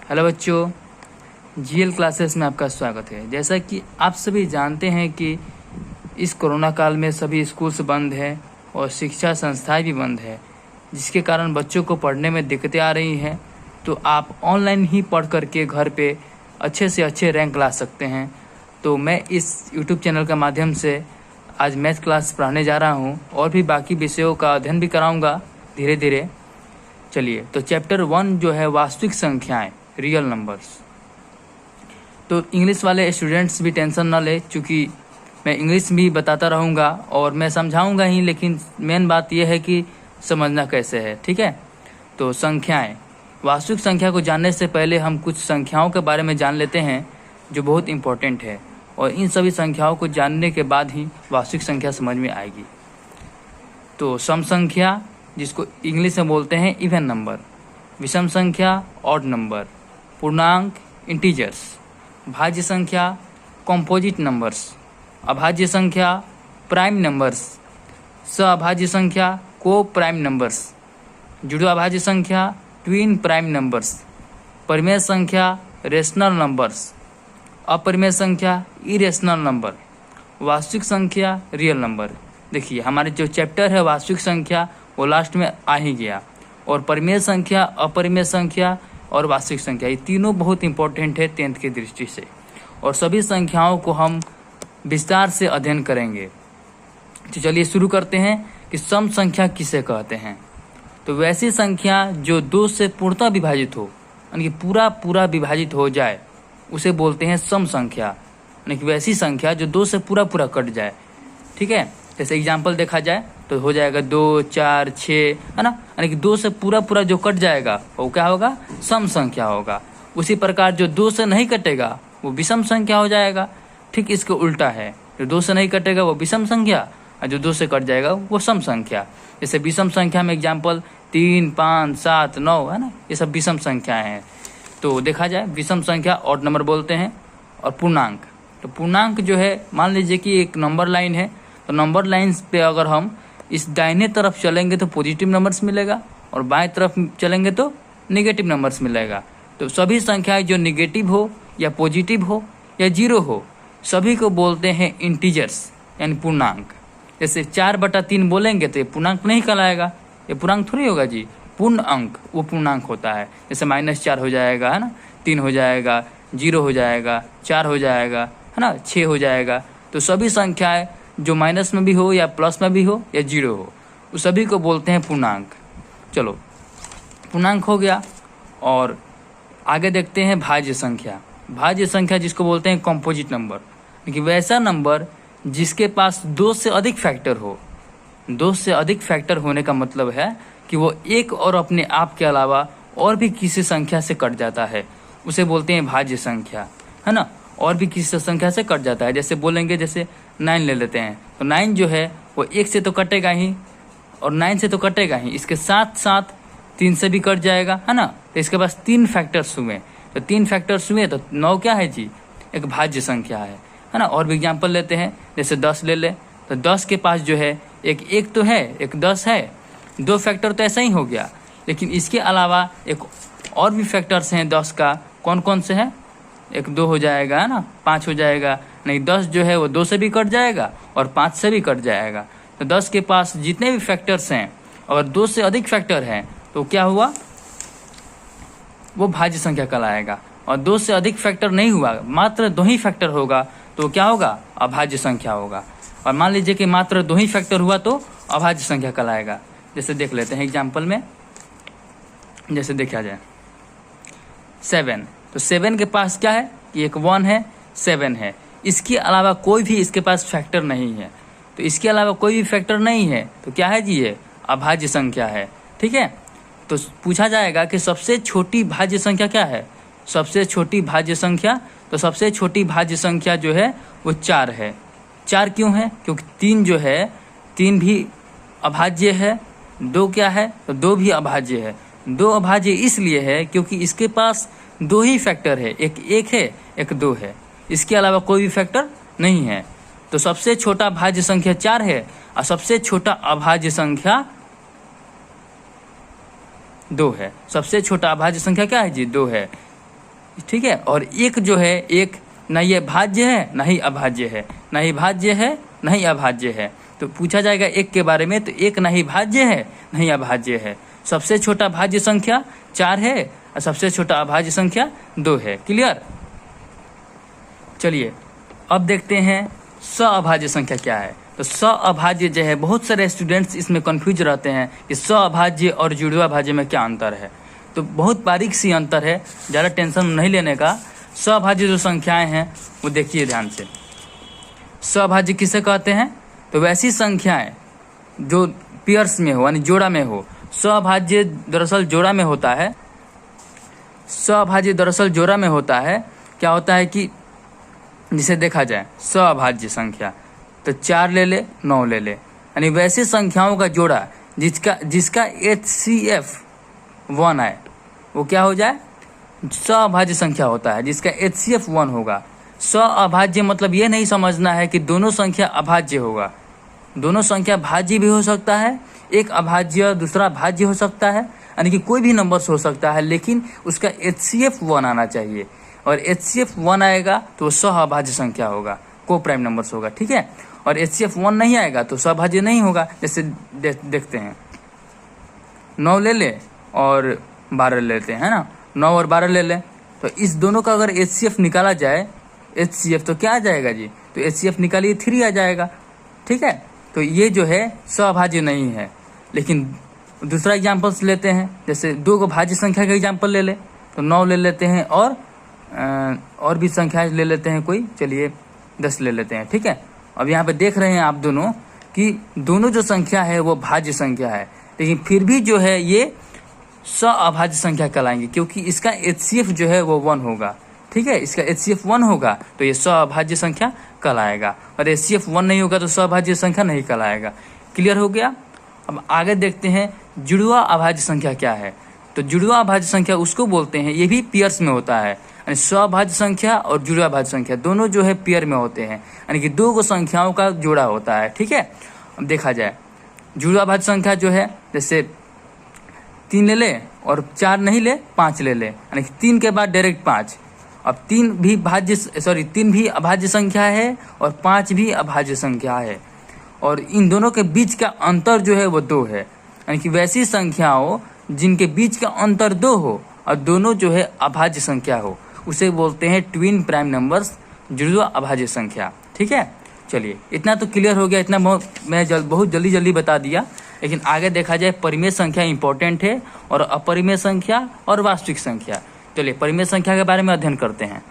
Hello बच्चों, GL classes में आपका स्वागत है। जैसा कि आप सभी जानते हैं कि इस कोरोना काल में सभी स्कूल्स बंद हैं और शिक्षा संस्थाएं भी बंद है, जिसके कारण बच्चों को पढ़ने में दिक्कतें आ रही हैं। तो आप ऑनलाइन ही पढ़ करके घर पे अच्छे से अच्छे रैंक ला सकते हैं। तो मैं इस यूट्यूब चैनल के माध्यम से आज मैथ क्लास पढ़ाने जा रहा हूँ और भी बाकी विषयों का अध्ययन भी कराऊँगा धीरे धीरे। चलिए, तो चैप्टर 1 जो है वास्तविक संख्याएं, रियल नंबर्स। तो इंग्लिश वाले स्टूडेंट्स भी टेंशन ना ले, चूँकि मैं इंग्लिश भी बताता रहूँगा और मैं समझाऊँगा ही, लेकिन मेन बात यह है कि समझना कैसे है। ठीक है, तो संख्याएं, वास्तविक संख्या को जानने से पहले हम कुछ संख्याओं के बारे में जान लेते हैं जो बहुत इम्पोर्टेंट है, और इन सभी संख्याओं को जानने के बाद ही वास्तविक संख्या समझ में आएगी। तो सम संख्या, जिसको इंग्लिश में बोलते हैं इवन नंबर, विषम संख्या ऑड नंबर, पूर्णांक इंटीजर्स, भाज्य संख्या कॉम्पोजिट नंबर्स, अभाज्य संख्या प्राइम नंबर्स, सअभाज्य संख्या को प्राइम नंबर्स, जुड़वा अभाज्य संख्या ट्विन प्राइम नंबर्स, परिमेय संख्या रेशनल नंबर्स, अपरिमेय संख्या इरेशनल नंबर, वास्तविक संख्या रियल नंबर। देखिए, हमारे जो चैप्टर है वास्तविक संख्या वो लास्ट में आ ही गया, और परिमेय संख्या, अपरिमेय संख्या और वास्तविक संख्या, ये तीनों बहुत इंपॉर्टेंट है 10th की दृष्टि से, और सभी संख्याओं को हम विस्तार से अध्ययन करेंगे। तो चलिए शुरू करते हैं कि सम संख्या किसे कहते हैं। तो वैसी संख्या जो 2 से पूर्णतः विभाजित हो, यानी कि पूरा विभाजित हो जाए, उसे बोलते हैं सम संख्या। यानी कि वैसी संख्या जो 2 से पूरा कट जाए। ठीक है, जैसे एग्जाम्पल देखा जाए तो हो जाएगा 2, 4, 6, है ना। यानी कि 2 से पूरा जो कट जाएगा वो क्या होगा, सम संख्या होगा। उसी प्रकार जो 2 से नहीं कटेगा वो विषम संख्या हो जाएगा। ठीक इसके उल्टा है, जो 2 से नहीं कटेगा वो विषम संख्या, और जो 2 से कट जाएगा वो सम संख्या। जैसे विषम संख्या में एग्जाम्पल 3, 5, 7, 9, है ना, ये सब विषम संख्याएं हैं। तो देखा जाए विषम संख्या ऑड नंबर बोलते हैं। और पूर्णांक, तो पूर्णांक जो है, मान लीजिए कि एक नंबर लाइन है, तो नंबर लाइन्स पे अगर हम इस दाहिने तरफ चलेंगे तो पॉजिटिव नंबर्स मिलेगा, और बाएं तरफ चलेंगे तो नेगेटिव नंबर्स मिलेगा। तो सभी संख्याएं जो नेगेटिव हो या पॉजिटिव हो या जीरो हो, सभी को बोलते हैं इंटीजर्स, यानी पूर्णांक। जैसे 4/3 बोलेंगे तो ये पूर्णांक नहीं कहलाएगा, ये पूर्णांक थोड़ी होगा जी। पूर्ण अंक वो पूर्णांक होता है। जैसे -4 हो जाएगा, है ना, 3 हो जाएगा, 0 हो जाएगा, 4 हो जाएगा, है ना, 6 हो जाएगा। तो सभी संख्याएं जो माइनस में भी हो या प्लस में भी हो या 0 हो, उस सभी को बोलते हैं पूर्णांक। चलो, पूर्णांक हो गया, और आगे देखते हैं भाज्य संख्या। भाज्य संख्या जिसको बोलते हैं कॉम्पोजिट नंबर, कि वैसा नंबर जिसके पास 2 से अधिक फैक्टर हो। 2 से अधिक फैक्टर होने का मतलब है कि वो एक और अपने आप के अलावा और भी किसी संख्या से कट जाता है, उसे बोलते हैं भाज्य संख्या, है ना। और भी किसी संख्या से कट जाता है। जैसे बोलेंगे, जैसे 9 ले लेते हैं, तो 9 जो है वो 1 से तो कटेगा ही, और 9 से तो कटेगा ही, इसके साथ साथ 3 से भी कट जाएगा, है ना। तो इसके पास 3 फैक्टर्स हुए, तो 3 फैक्टर्स हुए तो 9 क्या है जी, एक भाज्य संख्या है ना। और भी एग्जाम्पल लेते हैं, जैसे 10 ले ले, तो 10 के पास जो है एक तो है, एक 10 है, 2 फैक्टर तो ऐसा ही हो गया, लेकिन इसके अलावा एक और भी फैक्टर्स हैं 10 का। कौन कौन से हैं, एक 2 हो जाएगा, है ना, 5 हो जाएगा। नहीं, 10 जो है वो 2 से भी कट जाएगा और 5 से भी कट जाएगा। तो 10 के पास जितने भी फैक्टर्स हैं, और 2 से अधिक फैक्टर हैं, तो क्या हुआ, वो भाज्य संख्या कहलाएगा। और 2 से अधिक फैक्टर नहीं हुआ, मात्र 2 ही फैक्टर होगा, तो क्या होगा, अभाज्य संख्या होगा। और मान लीजिए कि मात्र 2 ही फैक्टर हुआ तो अभाज्य संख्या कहलाएगा। जैसे देख लेते हैं एग्जाम्पल में, जैसे देखा जाए 7, तो 7 के पास क्या है कि एक 1 है, 7 है, इसके अलावा कोई भी इसके पास फैक्टर नहीं है। तो इसके अलावा कोई भी फैक्टर नहीं है तो क्या है जी, ये अभाज्य संख्या है। ठीक है, तो पूछा जाएगा कि सबसे छोटी भाज्य संख्या क्या है, सबसे छोटी भाज्य संख्या। तो सबसे छोटी भाज्य संख्या जो है वो 4 है। 4 क्यों है, क्योंकि 3 जो है, 3 भी अभाज्य है, 2 क्या है, तो 2 भी अभाज्य है। 2 अभाज्य इसलिए है क्योंकि इसके पास 2 ही फैक्टर है, एक 1 है, एक 2 है, इसके अलावा कोई भी फैक्टर नहीं है। तो सबसे छोटा भाज्य संख्या 4 है, और सबसे छोटा अभाज्य संख्या 2 है। सबसे छोटा अभाज्य संख्या क्या है जी, 2 है। ठीक है। और एक जो है, एक ना ये भाज्य है ना ही अभाज्य है, ना ही भाज्य है ना ही अभाज्य है। तो पूछा जाएगा एक के बारे में, तो एक ना ही भाज्य है ना ही अभाज्य है। सबसे छोटा भाज्य संख्या 4 है और सबसे छोटा अभाज्य संख्या 2 है। क्लियर। चलिए अब देखते हैं सअभाज्य संख्या क्या है। तो सअभाज्य जो है, बहुत सारे स्टूडेंट्स इसमें कंफ्यूज रहते हैं कि सअभाज्य और जुड़वा भाज्य में क्या अंतर है। तो बहुत बारीक सी अंतर है, ज़्यादा टेंशन नहीं लेने का। सअभाज्य जो संख्याएं हैं वो देखिए ध्यान से। सअभाज्य किसे कहते हैं? तो वैसी संख्याएं जो पेयर्स में हो, यानी जोड़ा में हो। सअभाज्य दरअसल जोड़ा में होता है। सअभाज्य दरअसल जोड़ा में होता है। क्या होता है कि जिसे देखा जाए सअभाज्य संख्या, तो 4 ले ले, 9 ले ले, यानी वैसी संख्याओं का जोड़ा जिसका HCF 1 आए, वो क्या हो जाए? सअभाज्य संख्या होता है, जिसका HCF 1 होगा। सअभाज्य मतलब ये नहीं समझना है कि दोनों संख्या अभाज्य होगा। दोनों संख्या भाज्य भी हो सकता है, एक अभाज्य दूसरा भाज्य हो सकता है, यानी कि कोई भी नंबर्स हो सकता है, लेकिन उसका HCF 1 आना चाहिए। और HCF 1 आएगा तो सअभाज्य संख्या होगा, को प्राइम नंबर्स होगा। ठीक है। और HCF 1 नहीं आएगा तो सअभाज्य नहीं होगा। जैसे देखते हैं 9 ले ले और 12 लेते हैं, है ना। 9 और 12 ले ले, तो इस दोनों का अगर HCF निकाला जाए, HCF तो क्या आ जाएगा जी? तो HCF निकालिए 3 आ जाएगा। ठीक है। तो ये जो है सअभाज्य नहीं है। लेकिन दूसरा एग्जाम्पल्स लेते हैं, जैसे 2 को भाज्य संख्या का एग्जाम्पल ले ले, तो 9 ले लेते हैं और भी संख्याएं ले लेते हैं कोई। चलिए 10 ले लेते हैं। ठीक है। अब यहाँ पे देख रहे हैं आप दोनों कि दोनों जो संख्या है वो भाज्य संख्या है, लेकिन फिर भी जो है ये सअभाज्य संख्या कहलाएंगे, क्योंकि इसका HCF जो है वो 1 होगा। ठीक है। इसका HCF 1 होगा तो ये सअभाज्य संख्या कहलाएगा, और HCF 1 नहीं होगा तो सअभाज्य संख्या नहीं कहलाएगा। क्लियर हो गया। अब आगे देखते हैं जुड़वा अभाज्य संख्या क्या है। तो जुड़वा अभाज्य संख्या उसको बोलते हैं, ये भी पेयर्स में होता है, यानी सअभाज्य संख्या और जुड़वा भाज्य संख्या दोनों जो है पेयर में होते हैं, यानी कि 2 संख्याओं का जोड़ा होता है। ठीक है। अब देखा जाए जुड़वा भाज्य संख्या जो है, जैसे 3 ले ले और 4 नहीं ले, 5 ले ले, यानी कि 3 के बाद डायरेक्ट 5। अब 3 भी अभाज्य संख्या है और 5 भी अभाज्य संख्या है, और इन दोनों के बीच का अंतर जो है वो 2 है, यानी कि वैसी संख्याओं जिनके बीच का अंतर 2 हो और दोनों जो है अभाज्य संख्या हो, उसे बोलते हैं ट्विन प्राइम नंबर्स, जुड़वा अभाज्य संख्या। ठीक है। चलिए इतना तो क्लियर हो गया। इतना मैं बहुत जल्दी बता दिया। लेकिन आगे देखा जाए परिमेय संख्या इंपॉर्टेंट है, और अपरिमेय संख्या और वास्तविक संख्या। चलिए परिमेय संख्या के बारे में अध्ययन करते हैं।